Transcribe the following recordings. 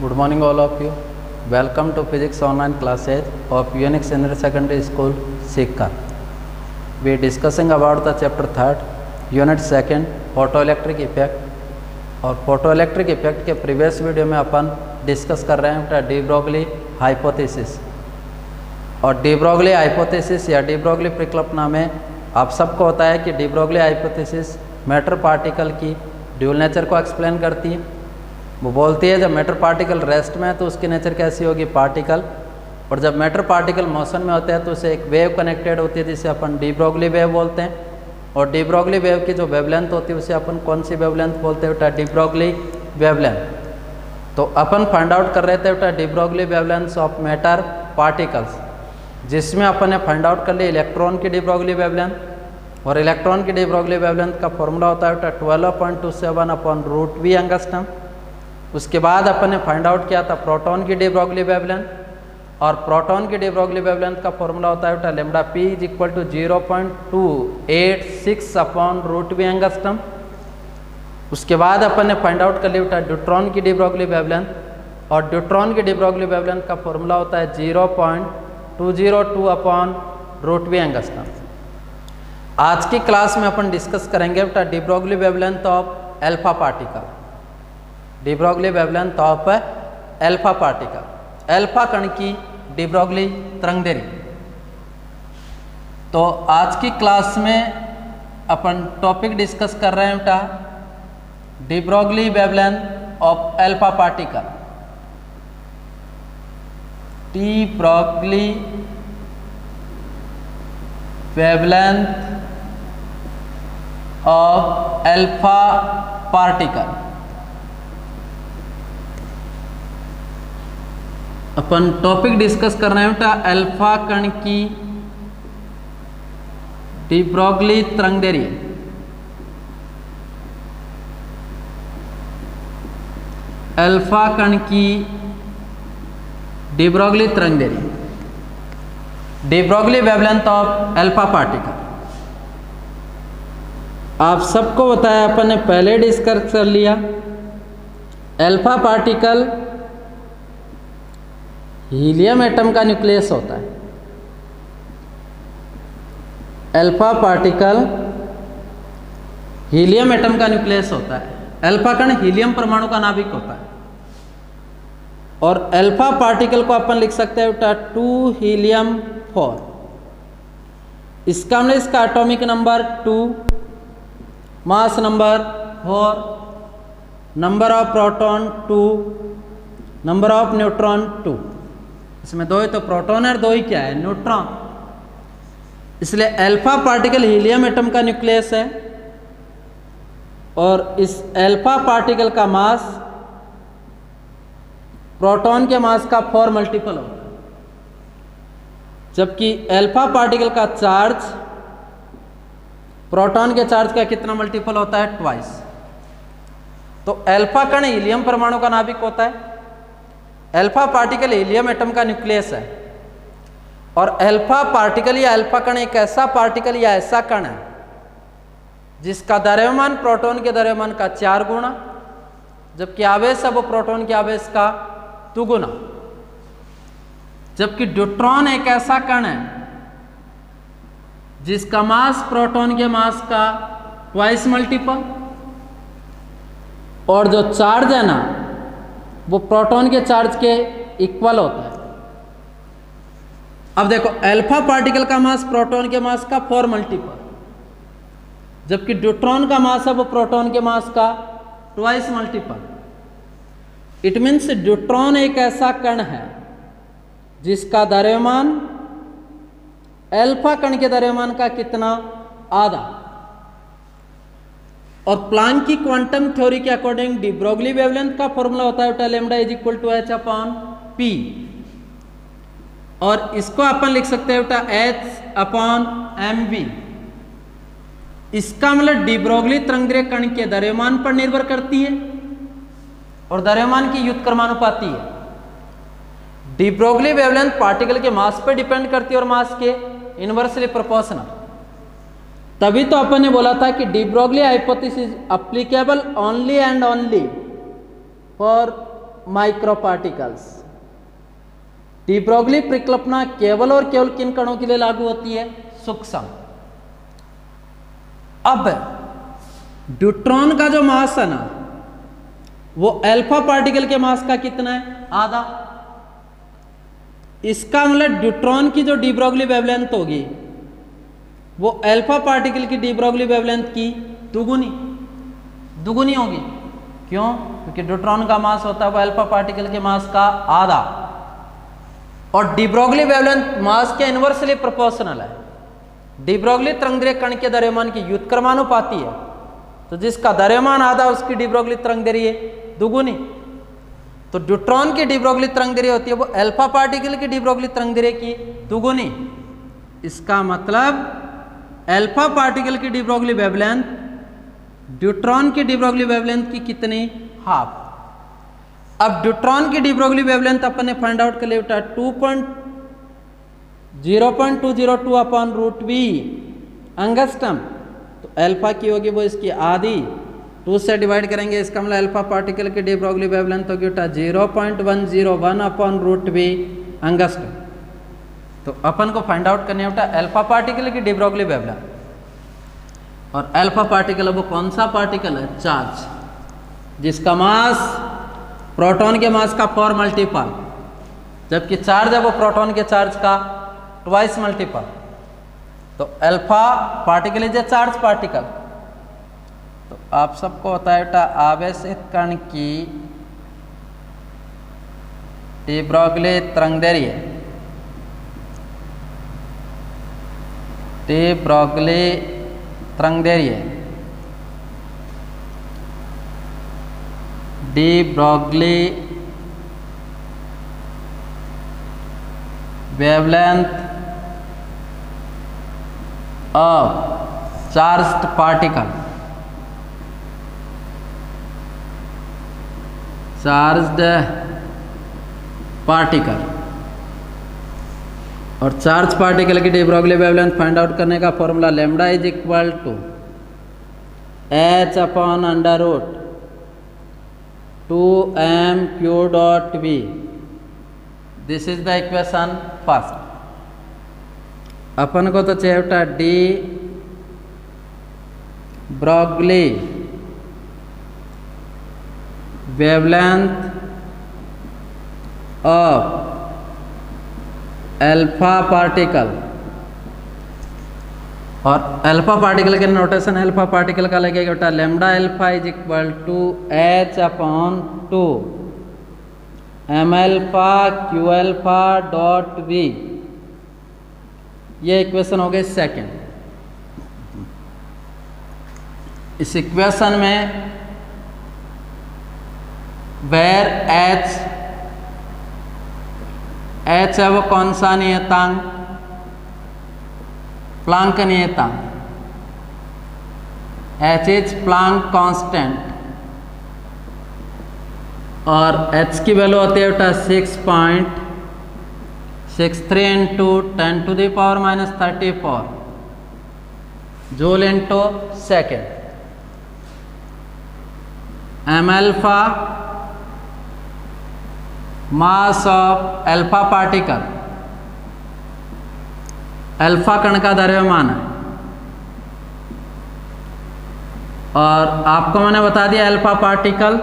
Good morning all of you. Welcome to physics online classes of Unix Senior Secondary School, Sikka. We are discussing about the chapter 3rd, unit 2nd, photoelectric effect. और photoelectric effect के previous video में अपन discuss कर रहे हैं de Broglie hypothesis. और de Broglie hypothesis या de Broglie परिकल्पना में आप सबको होता है कि de Broglie hypothesis matter particle की ड्यूल नेचर को एक्सप्लेन करती है। वो बोलती है जब मैटर पार्टिकल रेस्ट में है तो उसकी नेचर कैसी होगी, पार्टिकल। और जब मैटर पार्टिकल मोशन में होते हैं तो उसे एक वेव कनेक्टेड होती है जिसे अपन डी ब्रोगली वेव बोलते हैं। और डी ब्रोगली वेव की जो वेवलेंथ होती है उसे अपन कौन सी वेवलेंथ बोलते हैं बेटा, डी ब्रोगली वेवलेंथ। तो अपन फाइंड आउट कर रहे थे बेटा de Broglie wavelength of matter particles, जिसमें अपन ने फाइंड आउट कर लिया इलेक्ट्रॉन की डी ब्रोगली वेवलेंथ। और इलेक्ट्रॉन की डी ब्रोगली वेवलेंथ का फॉर्मूला होता है बेटा 12.27/√v एंगस्ट्रम। उसके बाद अपन ने फाइंड आउट किया था प्रोटॉन की डी ब्रोगली वेवलेंथ, और प्रोटॉन की डी ब्रोगली वेवलेंथ का फॉर्मूला होता है बेटा लैम्डा p = 0.286/√v एंगस्ट्रम। उसके बाद अपन ने फाइंड आउट कर लिया बेटा ड्यूट्रॉन की डी ब्रोगली वेवलेंथ, और ड्यूट्रॉन की डी ब्रोगली वेवलेंथ का फॉर्मूला होता है 0.202/√v एंगस्ट्रम। आज की क्लास में अपन डिस्कस करेंगे बेटा de Broglie wavelength of alpha particle, de Broglie wavelength of alpha particle, alpha कण की डी ब्रोगली तरंगदैर्घ्य। तो आज की क्लास में अपन टॉपिक डिस्कस कर रहे हैं बेटा de Broglie wavelength of alpha particle, de Broglie wavelength of alpha particle. Upon topic discuss कर रहे हैं बेटा अल्फा कण की डी ब्रोगली तरंगदैर्घ्य। अल्फा कण की डी ब्रोगली तरंगदैर्घ्य, de Broglie wavelength of alpha particle. आप सबको बताया, अपन ने पहले डिस्कस कर लिया अल्फा पार्टिकल हीलियम एटम का न्यूक्लियस होता है। अल्फा पार्टिकल हीलियम एटम का न्यूक्लियस होता है। अल्फा कण हीलियम परमाणु का नाभिक होता है। और अल्फा पार्टिकल को अपन लिख सकते हैं बेटा 2 हीलियम 4। इसका मतलब इसका atomic number 2, mass number 4, number of proton 2, number of neutron 2। इसमें 2 ही तो प्रोटॉन है और 2 ही क्या है, न्यूट्रॉन। इसलिए अल्फा पार्टिकल हीलियम एटम का न्यूक्लियस है। और इस अल्फा पार्टिकल का मास प्रोटॉन के मास का 4 मल्टीपल होता है, जबकि अल्फा पार्टिकल का चार्ज प्रोटॉन के चार्ज का कितना मल्टीपल होता है, 2। तो अल्फा कण हीलियम परमाणु का नाभिक होता है। अल्फा पार्टिकल हीलियम एटम का न्यूक्लियस है। और अल्फा पार्टिकल या अल्फा कण एक ऐसा पार्टिकल या ऐसा कण है जिसका द्रव्यमान प्रोटॉन के द्रव्यमान का 4 गुना, जबकि आवेश है वो प्रोटॉन के आवेश का 2 गुना। जबकि ड्यूट्रॉन एक ऐसा कण है जिसका मास प्रोटॉन के मास का 2 मल्टीपल, और जो चार्ज है ना वो प्रोटॉन के चार्ज के इक्वल होता है। अब देखो अल्फा पार्टिकल का मास प्रोटॉन के मास का 4 मल्टीपल, जबकि ड्यूट्रॉन का मास है वो प्रोटॉन के मास का 2 मल्टीपल। इट मीन्स ड्यूट्रॉन एक ऐसा कण है जिसका द्रव्यमान अल्फा कण के द्रव्यमान का कितना, आधा। और प्लांक की क्वांटम थ्योरी के अकॉर्डिंग डी ब्रोगली वेवलेंथ का फॉर्मूला होता है लैम्डा = h/p। और इसको अपन लिख सकते हैं बेटा h/mv। इसका मतलब डी ब्रोगली तरंगदैर्घ्य कण के द्रव्यमान पर निर्भर करती है और द्रव्यमान की व्युत्क्रमानुपाती है। डी ब्रोगली वेवलेंथ पार्टिकल के मास पर डिपेंड करती है और मास के इनवर्सली प्रोपोर्शनल। तभी तो अपन ने बोला था कि de Broglie hypothesis applicable only and only for micro particles. De Broglie परिकल्पना केवल और केवल किन कणों के लिए लागू होती है? सूक्ष्म। अब ड्यूट्रॉन का जो मास है ना, वो अल्फा पार्टिकल के मास का कितना है? आधा। इसका मतलब ड्यूट्रॉन की जो डी ब्रोगली वेवलेंथ होगी वो अल्फा पार्टिकल की डी ब्रोगली वेवलेंथ की दुगुनी होगी। क्यों? क्योंकि ड्यूट्रॉन का मास होता है वो अल्फा पार्टिकल के मास का आधा, और डी ब्रोगली वेवलेंथ मास के इनवर्सली प्रोपोर्शनल है। डी ब्रोगली तरंगदैर्घ्य कण के द्रव्यमान की व्युत्क्रमानुपाती है, तो जिसका द्रव्यमान आधा उसकी डी ब्रोगली तरंगदैर्घ्य दुगुनी। तो ड्यूट्रॉन की डी ब्रोगली तरंगदैर्घ्य होती है वो अल्फा पार्टिकल की डी ब्रोगली तरंगदैर्घ्य की दुगुनी। इसका मतलब अल्फा पार्टिकल की डी ब्रोगली वेवलेंथ ड्यूट्रॉन की डी ब्रोगली वेवलेंथ की कितनी? हाफ। अब ड्यूट्रॉन की डी ब्रोगली वेवलेंथ अपन ने फाइंड आउट कर लिया 0.202 अपॉन रूट बी एंगस्ट्रम। तो अल्फा की होगी वो इसकी आधी, 2 से डिवाइड करेंगे, इसका मतलब अल्फा पार्टिकल की डी ब्रोगली वेवलेंथ होगी 0.101 अपॉन रूट बी एंगस्ट्रम। तो अपन को फाइंड आउट करने होता है अल्फा पार्टिकल की डी ब्रोगली वेवलेंथ। और अल्फा पार्टिकल वो कौन सा पार्टिकल है? चार्ज, जिसका मास प्रोटॉन के मास का 4 मल्टीपल, जबकि चार्ज है वो प्रोटॉन के चार्ज का ट्वाइस मल्टीपल। तो alpha particle is a charge particle. तो आप सबको होता है आवेशित कण की डी ब्रोगली तरंगदैर्घ्य, डी ब्रोगली तरंगदैर्घ्य, de Broglie wavelength of charged particle, charged particle. और चार्ज पार्टिकल की de Broglie wavelength find out करने का formula lambda is equal to h upon under root 2m q dot v। This is the equation first. अपन को तो चाहिए de Broglie wavelength of alpha particle, और alpha particle के notation alpha particle का लगेगा बेटा lambda alpha is equal to h upon 2 m alpha q alpha dot v। ये इक्वेशन हो गई सेकेंड। इस इक्वेशन में वेर h है वो कौन सा नियतांक? प्लांक नियतांक। h इज प्लांक कांस्टेंट, और h की वैल्यू होती है बेटा 6.63 into 10 to the power minus 34 joule into second. m alpha mass of alpha particle, alpha कण का द्रव्यमान है, और आपको मैंने बता दिया अल्फा पार्टिकल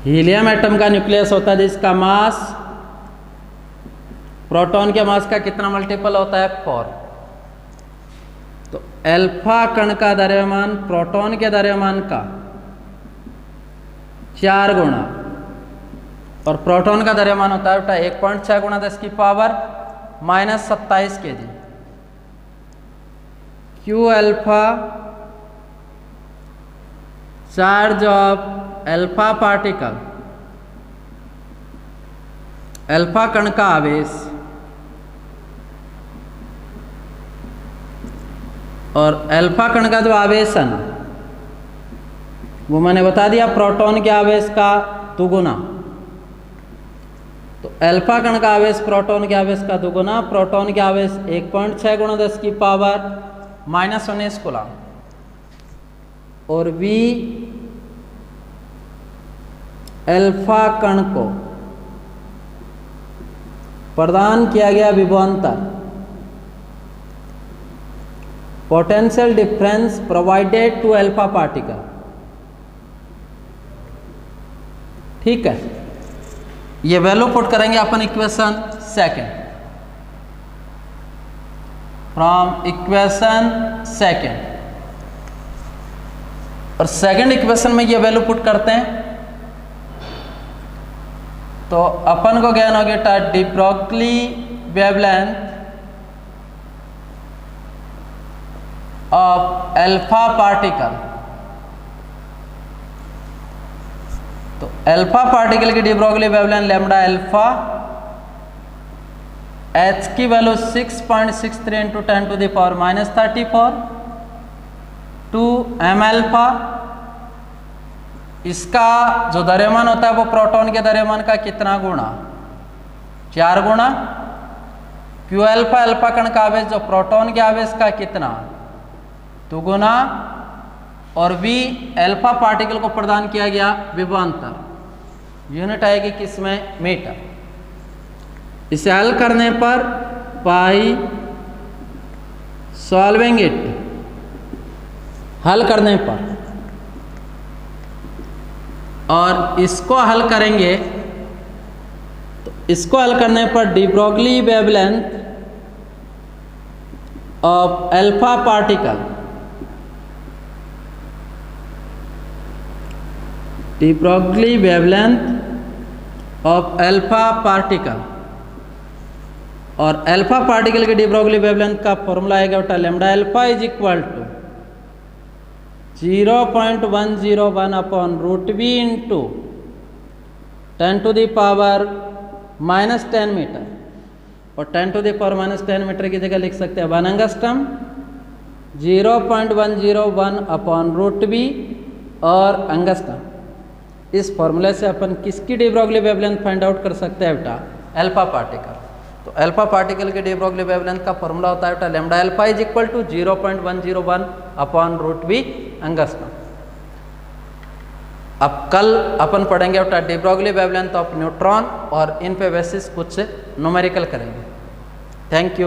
हीलियम एटम का न्यूक्लियस होता है, जिसका मास प्रोटॉन के मास का कितना मल्टीपल होता है? 4। तो अल्फा कण का द्रव्यमान प्रोटॉन के द्रव्यमान का 4 गुना, और प्रोटॉन का द्रव्यमान होता है बेटा 1.6 गुणा 10 की power minus 27 kg। Q alpha charge of alpha particle, alpha कण का आवेश, और अल्फा कण का जो आवेश है ना वो मैंने बता दिया प्रोटॉन के आवेश का दुगुना। तो अल्फा कण का आवेश प्रोटॉन के आवेश का दुगुना, प्रोटॉन के आवेश 1.6 गुणा 10 की पावर माइनस 19 कूलम, और V अल्फा कण को प्रदान किया गया विभवांतर, potential difference provided to alpha particle. ठीक है, ये वैल्यू पुट करेंगे अपन equation second, from equation second, और सेकंड इक्वेशन में ये वैल्यू पुट करते हैं तो अपन को ज्ञान हो गया de Broglie wavelength of alpha particle. तो अल्फा पार्टिकल की de Broglie wavelength lambda alpha, H की value 6.63 into 10⁻⁻34 two m alpha. इसका जो द्रव्यमान होता है वो प्रोटॉन के द्रव्यमान का कितना गुणा, 4 गुणा। क्यू अल्फा अल्फा कण का आवेश जो प्रोटॉन के आवेश का कितना, 2 गुना। और वी अल्फा पार्टिकल को प्रदान किया गया विभवांतर, यूनिट आएगी किसमें, मीटर। इसे हल करने पर पाई सॉल्विंग इट, हल करने पर, और इसको हल करेंगे तो इसको हल करने पर de Broglie wavelength of alpha particle, de Broglie wavelength of alpha particle, और अल्फा पार्टिकल के डी ब्रोगली वेवलेंथ का फॉर्मूला आएगा बेटा lambda alpha is equal to 0.101 upon root B into 10⁻⁻10 metre, और 10⁻⁻10 मीटर की जगह लिख सकते हैं 1 एंगस्ट्रम, 0.101 अपॉन रूट बी और एंगस्ट्रम। इस फॉर्मूले से अपन किसकी de Broglie wavelength find out कर सकते हैं बेटा, अल्फा पार्टिकल। तो अल्फा पार्टिकल के डी ब्रोगली वेवलेंथ का फॉर्मूला होता है बेटा lambda alpha is equal to 0.101 upon root B angstrom. अब कल अपन पढ़ेंगे बेटा de Broglie wavelength of neutron, और इन पे बेसिस कुछ न्यूमेरिकल करेंगे। Thank you.